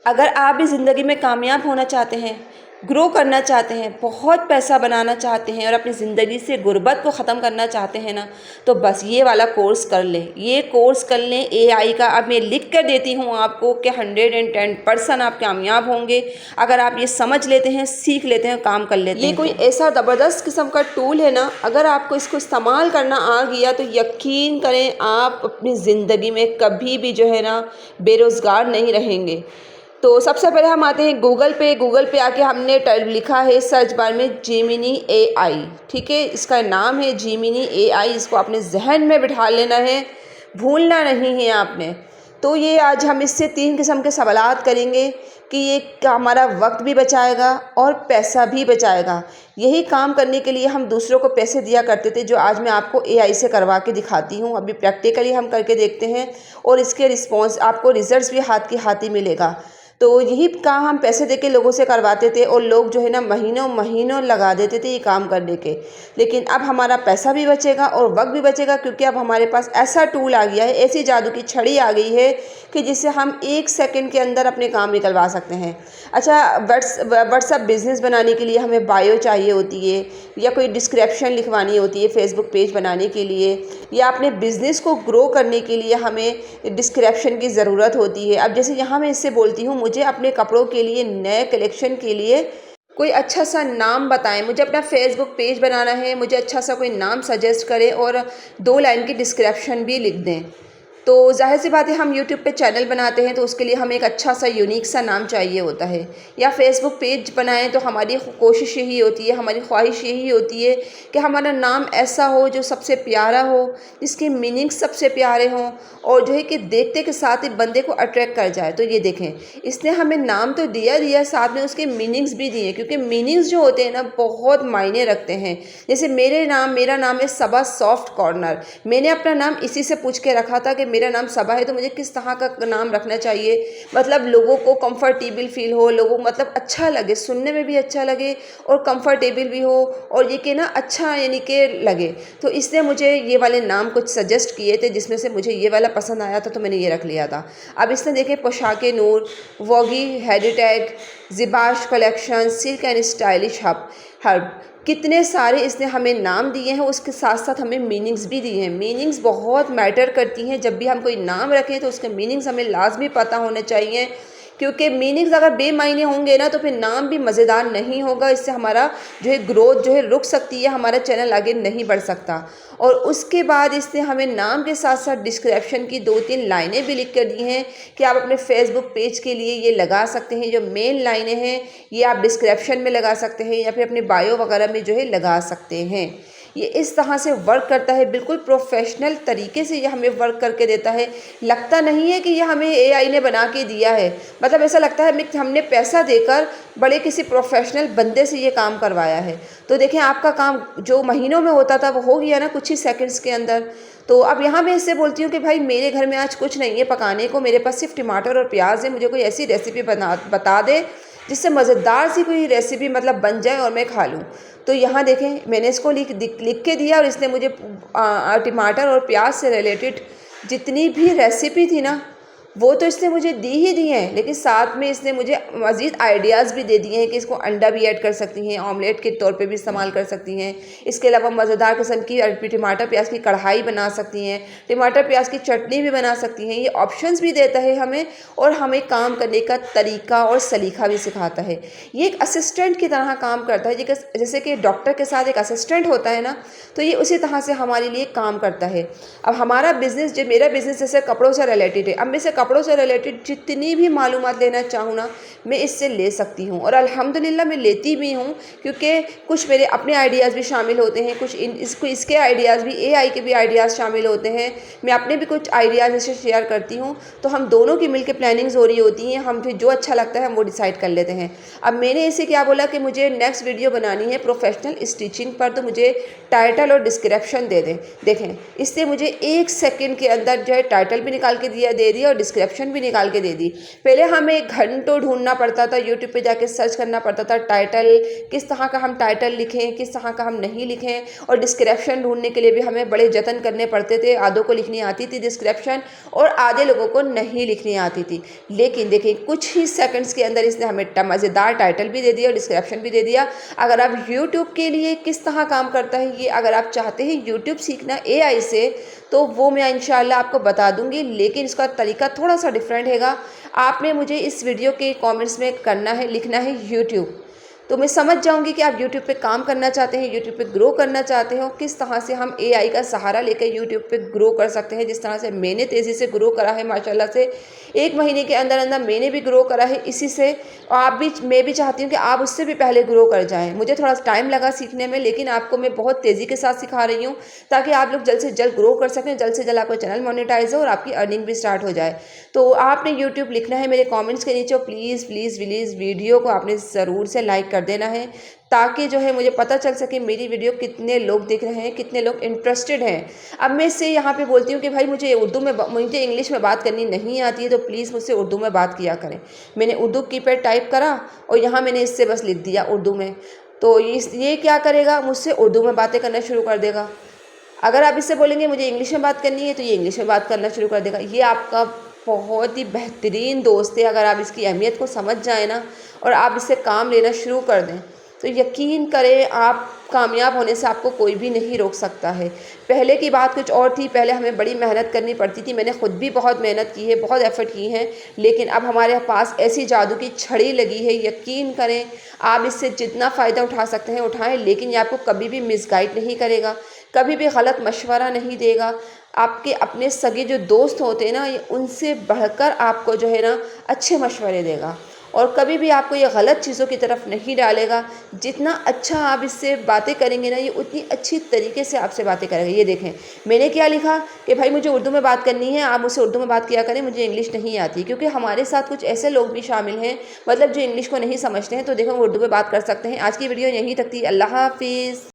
अगर आप भी ज़िंदगी में कामयाब होना चाहते हैं, ग्रो करना चाहते हैं, बहुत पैसा बनाना चाहते हैं और अपनी ज़िंदगी से गुर्बत को ख़त्म करना चाहते हैं ना, तो बस ये वाला कोर्स कर लें। ये कोर्स कर लें एआई का। अब मैं लिख कर देती हूँ आपको कि 110% आप कामयाब होंगे अगर आप ये समझ लेते हैं, सीख लेते हैं, काम कर लेते हैं। ये कोई ऐसा ज़बरदस्त किस्म का टूल है ना, अगर आपको इसको इस्तेमाल करना आ गया तो यकीन करें आप अपनी ज़िंदगी में कभी भी जो है ना बेरोज़गार नहीं रहेंगे। तो सबसे पहले हम आते हैं गूगल पे आके हमने लिखा है सर्च बार में जेमिनी एआई। ठीक है, इसका नाम है जेमिनी एआई। इसको अपने जहन में बिठा लेना है, भूलना नहीं है आपने। तो ये आज हम इससे 3 किस्म के सवालात करेंगे कि ये हमारा वक्त भी बचाएगा और पैसा भी बचाएगा। यही काम करने के लिए हम दूसरों को पैसे दिया करते थे, जो आज मैं आपको एआई से करवा के दिखाती हूँ। अभी प्रैक्टिकली हम करके देखते हैं और इसके रिस्पॉन्स आपको रिजल्ट्स भी हाथ के हाथ ही मिलेगा। तो यही काम हम पैसे देके लोगों से करवाते थे और लोग जो है ना महीनों महीनों लगा देते थे ये काम करने के। लेकिन अब हमारा पैसा भी बचेगा और वक्त भी बचेगा, क्योंकि अब हमारे पास ऐसा टूल आ गया है, ऐसी जादू की छड़ी आ गई है कि जिससे हम 1 सेकंड के अंदर अपने काम निकलवा सकते हैं। अच्छा, व्हाट्सअप बिज़नेस बनाने के लिए हमें बायो चाहिए होती है, या कोई डिस्क्रिप्शन लिखवानी होती है फेसबुक पेज बनाने के लिए, या अपने बिज़नेस को ग्रो करने के लिए हमें डिस्क्रिप्शन की ज़रूरत होती है। अब जैसे यहाँ मैं इससे बोलती हूँ, मुझे अपने कपड़ों के लिए, नए कलेक्शन के लिए कोई अच्छा सा नाम बताएं, मुझे अपना फेसबुक पेज बनाना है, मुझे अच्छा सा कोई नाम सजेस्ट करें और 2 लाइन की डिस्क्रिप्शन भी लिख दें। तो ज़ाहिर सी बात है, हम यूट्यूब पे चैनल बनाते हैं तो उसके लिए हमें एक अच्छा सा यूनिक सा नाम चाहिए होता है, या फेसबुक पेज बनाएं तो हमारी कोशिश यही होती है, हमारी ख्वाहिश यही होती है कि हमारा नाम ऐसा हो जो सबसे प्यारा हो, जिसके मीनिंग्स सबसे प्यारे हों और जो है कि देखते के साथ ही बंदे को अट्रैक्ट कर जाए। तो ये देखें, इसने हमें नाम तो दिया, साथ में उसके मीनिंग्स भी दिए, क्योंकि मीनिंग्स जो होते हैं ना बहुत मायने रखते हैं। जैसे मेरा नाम है सबा सॉफ्ट कॉर्नर। मैंने अपना नाम इसी से पूछ के रखा था कि मेरा नाम सबा है तो मुझे किस तरह का नाम रखना चाहिए, मतलब लोगों को कंफर्टेबल फील हो, लोगों को मतलब अच्छा लगे, सुनने में भी अच्छा लगे और कंफर्टेबल भी हो, और ये कि ना अच्छा यानी कि लगे। तो इसने मुझे ये वाले नाम कुछ सजेस्ट किए थे, जिसमें से मुझे ये वाला पसंद आया था तो मैंने ये रख लिया था। अब इसने देखे पोशाके नूर, वॉगी हेडिटैग, जिबाश collection, silk and stylish herb, कितने सारे इसने हमें नाम दिए हैं। उसके साथ साथ हमें मीनिंग्स भी दिए हैं। मीनिंग्स बहुत मैटर करती हैं। जब भी हम कोई नाम रखें तो उसके मीनिंग्स हमें लाजमी पता होने चाहिए, क्योंकि मीनिंग्स अगर बेमायने होंगे ना तो फिर नाम भी मज़ेदार नहीं होगा। इससे हमारा जो है ग्रोथ जो है रुक सकती है, हमारा चैनल आगे नहीं बढ़ सकता। और उसके बाद इसने हमें नाम के साथ साथ डिस्क्रिप्शन की 2-3 लाइनें भी लिख कर दी हैं कि आप अपने फेसबुक पेज के लिए ये लगा सकते हैं। जो मेन लाइनें हैं ये आप डिस्क्रिप्शन में लगा सकते हैं या फिर अपने बायो वगैरह में जो है लगा सकते हैं। ये इस तरह से वर्क करता है, बिल्कुल प्रोफेशनल तरीके से ये हमें वर्क करके देता है। लगता नहीं है कि ये हमें एआई ने बना के दिया है, मतलब ऐसा लगता है हमने पैसा देकर बड़े किसी प्रोफेशनल बंदे से ये काम करवाया है। तो देखें, आपका काम जो महीनों में होता था वो हो गया ना कुछ ही सेकंड्स के अंदर। तो अब यहाँ मैं इससे बोलती हूँ कि भाई मेरे घर में आज कुछ नहीं है पकाने को, मेरे पास सिर्फ टमाटर और प्याज है, मुझे कोई ऐसी रेसिपी बता दे जिससे मज़ेदार सी कोई रेसिपी मतलब बन जाए और मैं खा लूँ। तो यहाँ देखें, मैंने इसको लिख के दिया और इसने मुझे टमाटर और प्याज से रिलेटेड जितनी भी रेसिपी थी ना वो तो इसने मुझे दी ही दी हैं, लेकिन साथ में इसने मुझे मज़ीद आइडियाज़ भी दे दिए हैं कि इसको अंडा भी ऐड कर सकती हैं, ऑमलेट के तौर पे भी इस्तेमाल कर सकती हैं। इसके अलावा मज़ेदार किस्म की टमाटर प्याज की कढ़ाई बना सकती हैं, टमाटर प्याज की चटनी भी बना सकती हैं। ये ऑप्शंस भी देता है हमें और हमें काम करने का तरीका और सलीका भी सिखाता है। ये एक असिस्टेंट की तरह काम करता है, जैसे कि डॉक्टर के साथ एक असिस्टेंट होता है ना, तो ये उसी तरह से हमारे लिए काम करता है। अब हमारा बिज़नेस, जो मेरा बिज़नेस जैसे कपड़ों से रिलेटेड है, अब मैं से कपड़ों से रिलेटेड जितनी भी मालूमात लेना चाहूँ ना मैं इससे ले सकती हूँ, और अल्हम्दुलिल्लाह मैं लेती भी हूँ, क्योंकि कुछ मेरे अपने आइडियाज़ भी शामिल होते हैं, कुछ इसके आइडियाज़ भी, एआई के भी आइडियाज़ शामिल होते हैं। मैं अपने भी कुछ आइडियाज़ इससे शेयर करती हूँ, तो हम दोनों की मिलकर प्लानिंग्स हो रही होती हैं। हम फिर जो अच्छा लगता है हम वो डिसाइड कर लेते हैं। अब मैंने इसे क्या बोला कि मुझे नेक्स्ट वीडियो बनानी है प्रोफेशनल स्टिचिंग पर, तो मुझे टाइटल और डिस्क्रिप्शन दे दें। देखें, इससे मुझे 1 सेकंड के अंदर जो है टाइटल भी निकाल के दे दिया और डिस्क्रिप्शन भी निकाल के दे दी। पहले हमें घंटों ढूंढना पड़ता था, यूट्यूब पे जाके सर्च करना पड़ता था टाइटल, किस तरह का हम टाइटल लिखें, किस तरह का हम नहीं लिखें, और डिस्क्रिप्शन ढूंढने के लिए भी हमें बड़े जतन करने पड़ते थे। आधों को लिखनी आती थी डिस्क्रिप्शन और आधे लोगों को नहीं लिखनी आती थी। लेकिन देखिए कुछ ही सेकंड्स के अंदर इसने हमें मज़ेदार टाइटल भी दे दिया और डिस्क्रिप्शन भी दे दिया। अगर आप यूट्यूब के लिए किस तरह काम करता है ये, अगर आप चाहते हैं यूट्यूब सीखना AI से, तो वो मैं इंशाल्लाह आपको बता दूंगी, लेकिन इसका तरीका थोड़ा सा डिफरेंट हैगा। आपने मुझे इस वीडियो के कमेंट्स में करना है, लिखना है यूट्यूब, तो मैं समझ जाऊंगी कि आप यूट्यूब पे काम करना चाहते हैं, यूट्यूब पे ग्रो करना चाहते हो। किस तरह से हम AI का सहारा लेकर यूट्यूब पे ग्रो कर सकते हैं, जिस तरह से मैंने तेज़ी से ग्रो करा है माशाल्लाह से। 1 महीने के अंदर अंदर मैंने भी ग्रो करा है इसी से, और आप भी, मैं भी चाहती हूँ कि आप उससे भी पहले ग्रो कर जाएँ। मुझे थोड़ा टाइम लगा सीखने में, लेकिन आपको मैं बहुत तेज़ी के साथ सिखा रही हूँ ताकि आप लोग जल्द से जल्द ग्रो कर सकें, जल्द से जल्द आपका चैनल मोनेटाइज हो और आपकी अर्निंग भी स्टार्ट हो जाए। तो आपने यूट्यूब लिखना है मेरे कमेंट्स के नीचे, प्लीज़ प्लीज़ प्लीज़ वीडियो को आपने ज़रूर से लाइक कर देना है, ताकि जो है मुझे पता चल सके मेरी वीडियो कितने लोग देख रहे हैं, कितने लोग इंटरेस्टेड हैं। अब मैं इससे यहाँ पे बोलती हूँ कि भाई मुझे इंग्लिश में बात करनी नहीं आती है, तो प्लीज़ मुझसे उर्दू में बात किया करें। मैंने उर्दू कीपैड टाइप करा और यहाँ मैंने इससे बस लिख दिया उर्दू में, तो ये क्या करेगा, मुझसे उर्दू में बातें करना शुरू कर देगा। अगर आप इससे बोलेंगे मुझे इंग्लिश में बात करनी है, तो ये इंग्लिश में बात करना शुरू कर देगा। ये आपका बहुत ही बेहतरीन दोस्त है। अगर आप इसकी अहमियत को समझ जाएँ ना और आप इससे काम लेना शुरू कर दें, तो यकीन करें आप कामयाब होने से आपको कोई भी नहीं रोक सकता है। पहले की बात कुछ और थी, पहले हमें बड़ी मेहनत करनी पड़ती थी, मैंने ख़ुद भी बहुत मेहनत की है, बहुत एफ़र्ट की हैं, लेकिन अब हमारे पास ऐसी जादू की छड़ी लगी है। यकीन करें आप इससे जितना फ़ायदा उठा सकते हैं उठाएं, लेकिन ये आपको कभी भी मिसगाइड नहीं करेगा, कभी भी गलत मशवरा नहीं देगा। आपके अपने सगे जो दोस्त होते हैं ना, ये उनसे बढ़कर आपको जो है ना अच्छे मशवरे देगा, और कभी भी आपको ये गलत चीज़ों की तरफ नहीं डालेगा। जितना अच्छा आप इससे बातें करेंगे ना, ये उतनी अच्छी तरीके से आपसे बातें करेगा। ये देखें मैंने क्या लिखा कि भाई मुझे उर्दू में बात करनी है, आप मुझसे उर्दू में बात किया करें, मुझे इंग्लिश नहीं आती। क्योंकि हमारे साथ कुछ ऐसे लोग भी शामिल हैं, मतलब जो इंग्लिश को नहीं समझते हैं, तो देखो वो उर्दू में बात कर सकते हैं। आज की वीडियो यहीं तक थी। अल्लाह हाफिज़।